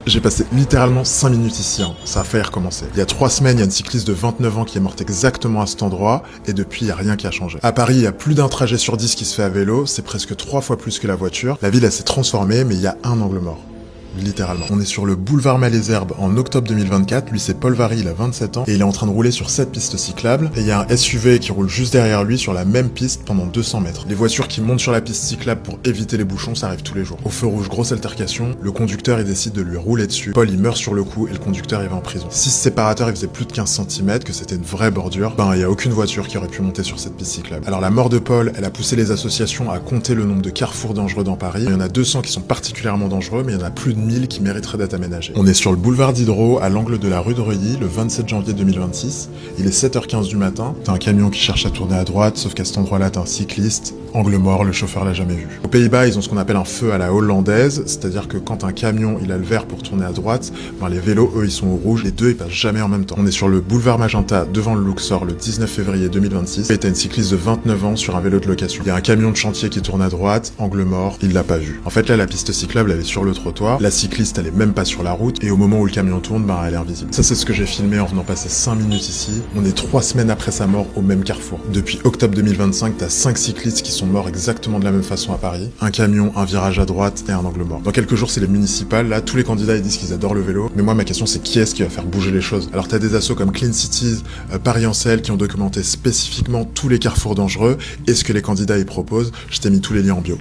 J'ai passé littéralement 5 minutes ici, hein. Ça a failli recommencer. Il y a 3 semaines, il y a une cycliste de 29 ans qui est morte exactement à cet endroit, et depuis, il n'y a rien qui a changé. À Paris, il y a plus d'un trajet sur 10 qui se fait à vélo, c'est presque 3 fois plus que la voiture. La ville, elle s'est transformée, mais il y a un angle mort. Littéralement. On est sur le boulevard Malesherbes en octobre 2024, lui c'est Paul Vary, il a 27 ans, et il est en train de rouler sur cette piste cyclable, et il y a un SUV qui roule juste derrière lui sur la même piste pendant 200 mètres. Les voitures qui montent sur la piste cyclable pour éviter les bouchons, ça arrive tous les jours. Au feu rouge, grosse altercation, le conducteur il décide de lui rouler dessus, Paul il meurt sur le coup, et le conducteur il va en prison. Si ce séparateur il faisait plus de 15 cm, que c'était une vraie bordure, ben il y a aucune voiture qui aurait pu monter sur cette piste cyclable. Alors la mort de Paul, elle a poussé les associations à compter le nombre de carrefours dangereux dans Paris. Il y en a 200 qui sont particulièrement dangereux, mais il y en a plus de 1000 qui mériteraient d'être aménagés. On est sur le boulevard Diderot, à l'angle de la rue de Reuilly, le 27 janvier 2026. Il est 7h15 du matin. T'as un camion qui cherche à tourner à droite, sauf qu'à cet endroit-là, t'as un cycliste. Angle mort, le chauffeur l'a jamais vu. Aux Pays-Bas, ils ont ce qu'on appelle un feu à la hollandaise, c'est-à-dire que quand un camion, il a le vert pour tourner à droite, ben les vélos, eux, ils sont au rouge. Les deux, ils passent jamais en même temps. On est sur le boulevard Magenta, devant le Luxor, le 19 février 2026. Et t'as une cycliste de 29 ans sur un vélo de location. Il y a un camion de chantier qui tourne à droite, angle mort, il l'a pas vu. En fait, là, la piste cyclable, elle est sur le trottoir. La cycliste, elle est même pas sur la route. Et au moment où le camion tourne, ben, elle est invisible. Ça, c'est ce que j'ai filmé en venant passer 5 minutes ici. On est 3 semaines après sa mort au même carrefour. Depuis octobre 2025, t'as 5 cyclistes qui sont morts exactement de la même façon à Paris. Un camion, un virage à droite et un angle mort. Dans quelques jours, c'est les municipales. Là, tous les candidats, ils disent qu'ils adorent le vélo. Mais moi, ma question, c'est qui est-ce qui va faire bouger les choses? Alors, t'as des assos comme Clean Cities, Paris en Selle, qui ont documenté spécifiquement tous les carrefours dangereux et ce que les candidats y proposent. Je t'ai mis tous les liens en bio.